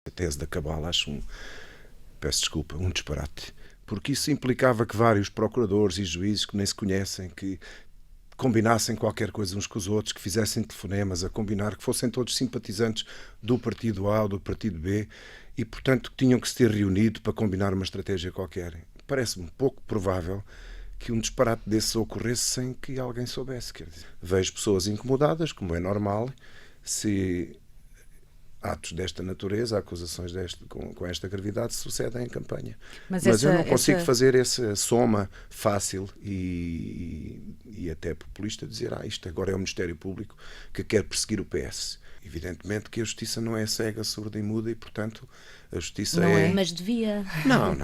A tese da cabala acho peço desculpa, um disparate. Porque isso implicava que vários procuradores e juízes que nem se conhecem, que combinassem qualquer coisa uns com os outros, que fizessem telefonemas a combinar, que fossem todos simpatizantes do partido A ou do partido B e, portanto, tinham que se ter reunido para combinar uma estratégia qualquer. Parece-me pouco provável que um disparate desses ocorresse sem que alguém soubesse. Quer dizer, vejo pessoas incomodadas, como é normal, se atos desta natureza, acusações com esta gravidade sucedem em campanha. Mas eu não consigo fazer essa soma fácil e até populista de dizer isto agora é o Ministério Público que quer perseguir o PS. Evidentemente que a justiça não é cega, surda e muda e, portanto, a justiça não é... Mas devia. Não.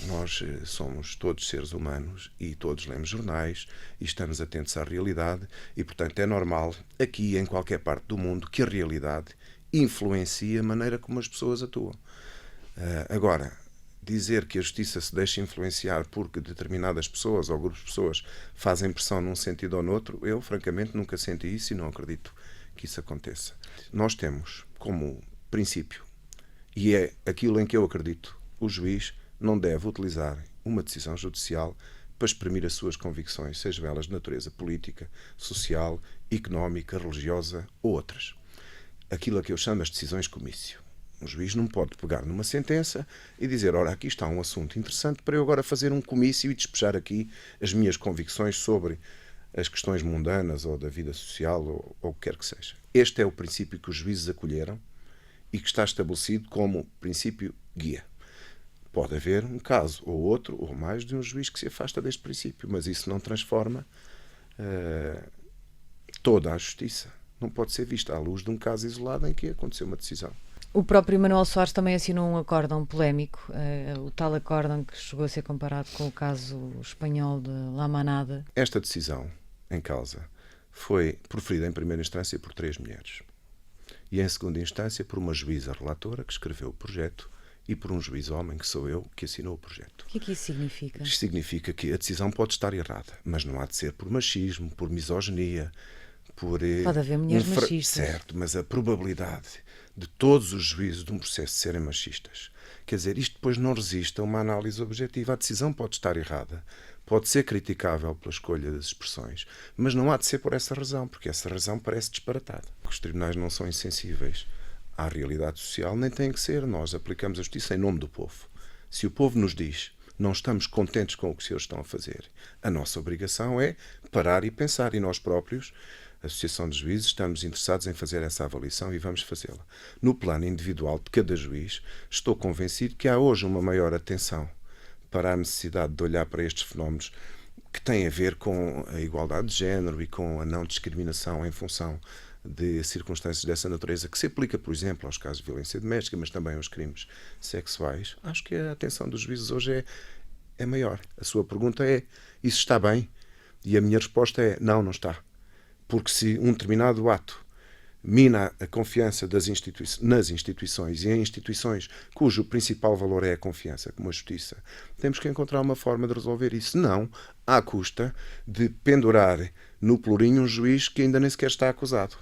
Nós somos todos seres humanos e todos lemos jornais e estamos atentos à realidade e, portanto, é normal, aqui e em qualquer parte do mundo, que a realidade influencia a maneira como as pessoas atuam. Agora, dizer que a justiça se deixa influenciar porque determinadas pessoas ou grupos de pessoas fazem pressão num sentido ou noutro, eu, francamente, nunca senti isso e não acredito que isso aconteça. Nós temos como princípio, e é aquilo em que eu acredito, o juiz não deve utilizar uma decisão judicial para exprimir as suas convicções, sejam elas de natureza política, social, económica, religiosa ou outras. Aquilo a que eu chamo as decisões comício. Um juiz não pode pegar numa sentença e dizer, ora, aqui está um assunto interessante para eu agora fazer um comício e despejar aqui as minhas convicções sobre as questões mundanas ou da vida social ou o que quer que seja. Este é o princípio que os juízes acolheram e que está estabelecido como princípio guia. Pode haver um caso ou outro ou mais de um juiz que se afasta deste princípio, mas isso não transforma toda a justiça. Não pode ser vista à luz de um caso isolado em que aconteceu uma decisão. O próprio Manuel Soares também assinou um acórdão polémico, o tal acórdão que chegou a ser comparado com o caso espanhol de La Manada. Esta decisão em causa foi proferida em primeira instância por 3 mulheres e em segunda instância por uma juíza relatora que escreveu o projeto e por um juiz homem, que sou eu, que assinou o projeto. O que é que isso significa? Isto significa que a decisão pode estar errada, mas não há de ser por machismo, por misoginia, pode haver mulheres machistas. Certo, mas a probabilidade de todos os juízes de um processo serem machistas, quer dizer, isto depois não resiste a uma análise objetiva. A decisão pode estar errada, pode ser criticável pela escolha das expressões, mas não há de ser por essa razão, porque essa razão parece disparatada. Os tribunais não são insensíveis à realidade social, nem têm que ser. Nós aplicamos a justiça em nome do povo. Se o povo nos diz não estamos contentes com o que os senhores estão a fazer, a nossa obrigação é parar e pensar, e nós próprios, a Associação de Juízes, estamos interessados em fazer essa avaliação e vamos fazê-la. No plano individual de cada juiz, estou convencido que há hoje uma maior atenção para a necessidade de olhar para estes fenómenos que têm a ver com a igualdade de género e com a não discriminação em função de circunstâncias dessa natureza, que se aplica, por exemplo, aos casos de violência doméstica, mas também aos crimes sexuais. Acho que a atenção dos juízes hoje é maior. A sua pergunta é, isso está bem? E a minha resposta é, não está. Porque se um determinado ato mina a confiança nas instituições e em instituições cujo principal valor é a confiança, como a justiça, temos que encontrar uma forma de resolver isso. Não à custa de pendurar no pelourinho um juiz que ainda nem sequer está acusado.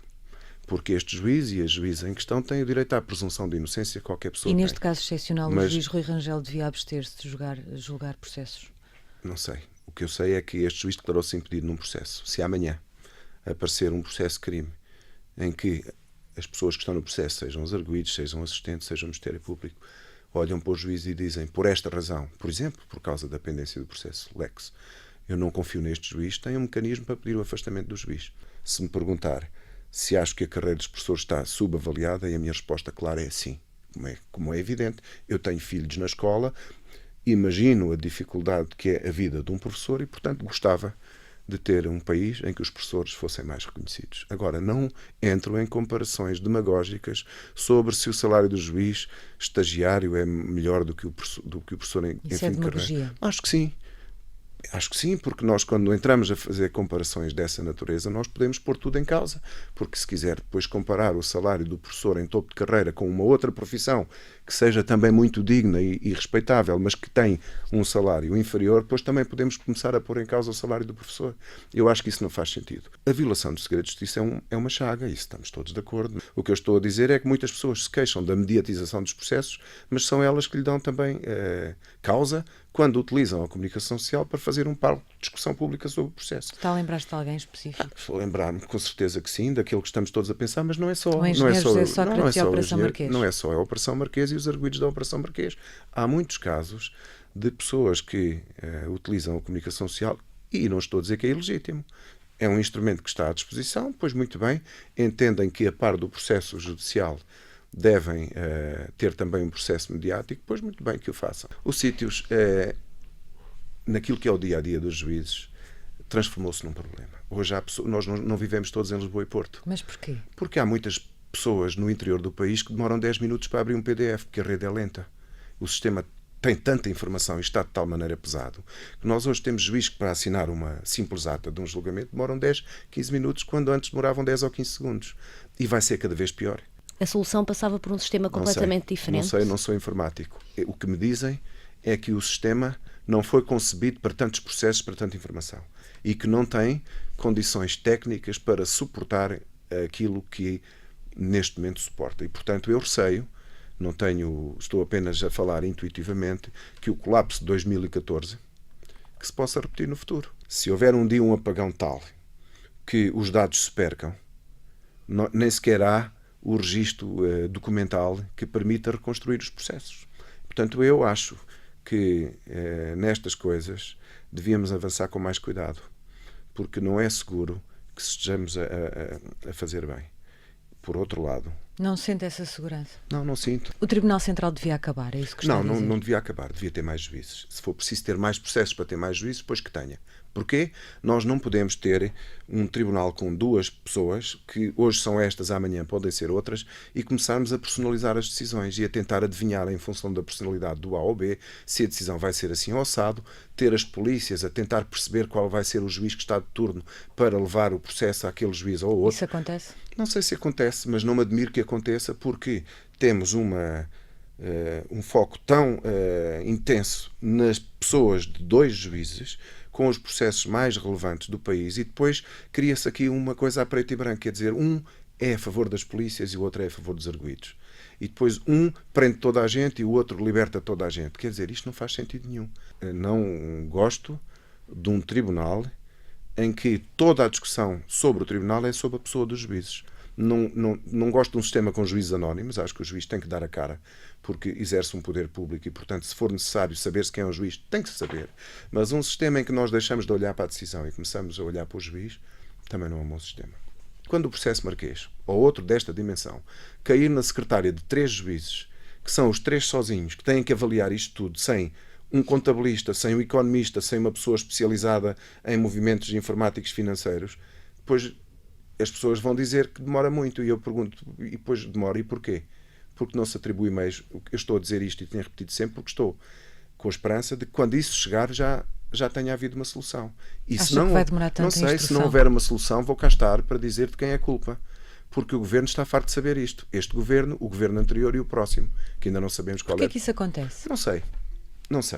Porque este juiz e a juíza em questão têm o direito à presunção de inocência que qualquer pessoa tem. E neste tem. caso excepcional, o juiz Rui Rangel devia abster-se de julgar processos? Não sei. O que eu sei é que este juiz declarou-se impedido num processo. Se amanhã aparecer um processo de crime em que as pessoas que estão no processo, sejam os arguidos, sejam assistentes, sejam o Ministério Público, olham para o juiz e dizem, por esta razão, por exemplo, por causa da pendência do processo, lex, eu não confio neste juiz, tem um mecanismo para pedir o afastamento do juiz. Se me perguntar se acho que a carreira dos professores está subavaliada, e a minha resposta clara é sim. Como é evidente, eu tenho filhos na escola, imagino a dificuldade que é a vida de um professor e, portanto, gostava de ter um país em que os professores fossem mais reconhecidos. Agora, não entro em comparações demagógicas sobre se o salário do juiz estagiário é melhor do que o professor em Isso fim é de carreira. demagogia. Acho que sim. Acho que sim, porque nós, quando entramos a fazer comparações dessa natureza, nós podemos pôr tudo em causa. Porque se quiser depois comparar o salário do professor em topo de carreira com uma outra profissão que seja também muito digna e respeitável, mas que tem um salário inferior, depois também podemos começar a pôr em causa o salário do professor. Eu acho que isso não faz sentido. A violação do segredo de justiça é uma chaga, isso estamos todos de acordo. O que eu estou a dizer é que muitas pessoas se queixam da mediatização dos processos, mas são elas que lhe dão também causa quando utilizam a comunicação social para fazer um palco de discussão pública sobre o processo. Está a lembrar-te de alguém específico? Vou lembrar-me com certeza que sim, daquilo que estamos todos a pensar, mas não é só. O engenheiro José Sócrates e a Operação Marquês. Não é só a Operação Marquês e os arguidos da Operação Marquês. Há muitos casos de pessoas que utilizam a comunicação social e não estou a dizer que é ilegítimo. É um instrumento que está à disposição, pois muito bem, entendem que a par do processo judicial devem ter também um processo mediático, pois muito bem que o façam. Os sítios, naquilo que é o dia-a-dia dos juízes, transformou-se num problema. Hoje nós não vivemos todos em Lisboa e Porto. Mas porquê? Porque há muitas pessoas no interior do país que demoram 10 minutos para abrir um PDF, porque a rede é lenta. O sistema tem tanta informação e está de tal maneira pesado que nós hoje temos juízes que para assinar uma simples ata de um julgamento demoram 10, 15 minutos, quando antes demoravam 10 ou 15 segundos. E vai ser cada vez pior. A solução passava por um sistema completamente diferente? Não sei, não sou informático. O que me dizem é que o sistema não foi concebido para tantos processos, para tanta informação. E que não tem condições técnicas para suportar aquilo que neste momento suporta. E, portanto, eu receio, estou apenas a falar intuitivamente, que o colapso de 2014 que se possa repetir no futuro. Se houver um dia um apagão tal que os dados se percam, nem sequer há o registro documental que permita reconstruir os processos. Portanto, eu acho que nestas coisas devíamos avançar com mais cuidado, porque não é seguro que estejamos a fazer bem. Por outro lado... Não sente essa segurança? Não sinto. O Tribunal Central devia acabar, é isso que está a dizer? Não devia acabar, devia ter mais juízes. Se for preciso ter mais processos para ter mais juízes, pois que tenha. Porquê? Nós não podemos ter um tribunal com duas pessoas, que hoje são estas, amanhã podem ser outras, e começarmos a personalizar as decisões e a tentar adivinhar, em função da personalidade do A ou B, se a decisão vai ser assim ou assado, ter as polícias a tentar perceber qual vai ser o juiz que está de turno para levar o processo àquele juiz ou outro. Isso acontece? Não sei se acontece, mas não me admiro que aconteça, porque temos um foco tão intenso nas pessoas de dois juízes, com os processos mais relevantes do país, e depois cria-se aqui uma coisa a preto e branco, quer dizer, um é a favor das polícias e o outro é a favor dos arguidos. E depois um prende toda a gente e o outro liberta toda a gente. Quer dizer, isto não faz sentido nenhum. Não gosto de um tribunal em que toda a discussão sobre o tribunal é sobre a pessoa dos juízes. Não gosto de um sistema com juízes anónimos. Acho que o juiz tem que dar a cara porque exerce um poder público e, portanto, se for necessário saber-se quem é o juiz, tem que se saber. Mas um sistema em que nós deixamos de olhar para a decisão e começamos a olhar para o juiz também não é um bom sistema. Quando o processo Marquês, ou outro desta dimensão, cair na secretária de 3 juízes, que são os 3 sozinhos, que têm que avaliar isto tudo, sem um contabilista, sem um economista, sem uma pessoa especializada em movimentos informáticos financeiros, depois as pessoas vão dizer que demora muito. E eu pergunto, e depois demora, e porquê? Porque não se atribui meios. Eu estou a dizer isto e tenho repetido sempre porque estou com a esperança de que quando isso chegar já tenha havido uma solução. E Acha se não, que vai demorar tanto não sei, a instrução? se não houver uma solução, vou cá estar para dizer de quem é a culpa. Porque o governo está farto de saber isto. Este governo, o governo anterior e o próximo, que ainda não sabemos qual é. Porquê que isso acontece? Não sei.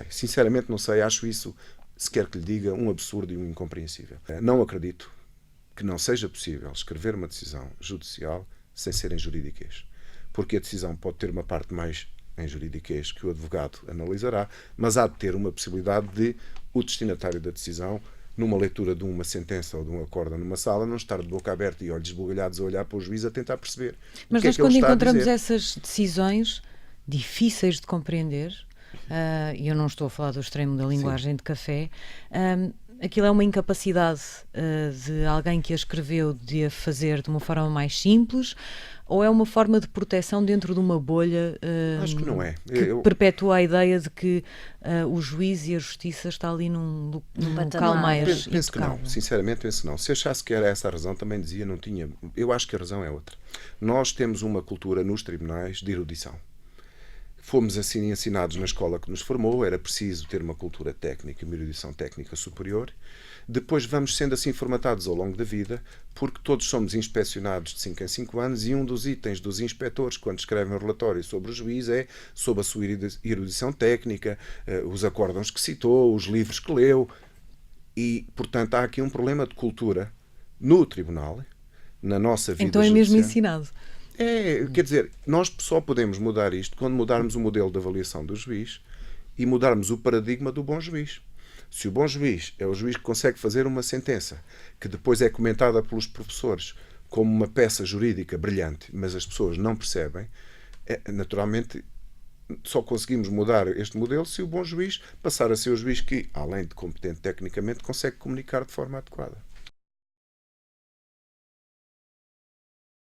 Sinceramente não sei. Acho isso, se quer que lhe diga, um absurdo e um incompreensível. Não acredito que não seja possível escrever uma decisão judicial sem ser em juridiquês. Porque a decisão pode ter uma parte mais em juridiquês que o advogado analisará, mas há de ter uma possibilidade de o destinatário da decisão, numa leitura de uma sentença ou de um acordo numa sala, não estar de boca aberta e olhos esbugalhados a olhar para o juiz a tentar perceber. Mas nós, quando encontramos essas decisões difíceis de compreender, e eu não estou a falar do extremo da linguagem de café, aquilo é uma incapacidade de alguém que a escreveu de a fazer de uma forma mais simples, ou é uma forma de proteção dentro de uma bolha acho que não é. Que perpetua a ideia de que o juiz e a justiça está ali num local mais penso que não, intocável? sinceramente penso que não. Se achasse que era essa a razão, também dizia, não tinha. Eu acho que a razão é outra. Nós temos uma cultura nos tribunais de erudição. Fomos assim ensinados na escola que nos formou, era preciso ter uma cultura técnica, uma erudição técnica superior. Depois vamos sendo assim formatados ao longo da vida, porque todos somos inspecionados de 5 em 5 anos, e um dos itens dos inspectores, quando escrevem um relatório sobre o juiz, é sobre a sua erudição técnica, os acórdãos que citou, os livros que leu. E, portanto, há aqui um problema de cultura no tribunal, na nossa vida então é judicial. mesmo ensinado. Quer dizer, nós só podemos mudar isto quando mudarmos o modelo de avaliação do juiz e mudarmos o paradigma do bom juiz. Se o bom juiz é o juiz que consegue fazer uma sentença que depois é comentada pelos professores como uma peça jurídica brilhante, mas as pessoas não percebem, naturalmente só conseguimos mudar este modelo se o bom juiz passar a ser o juiz que, além de competente tecnicamente, consegue comunicar de forma adequada.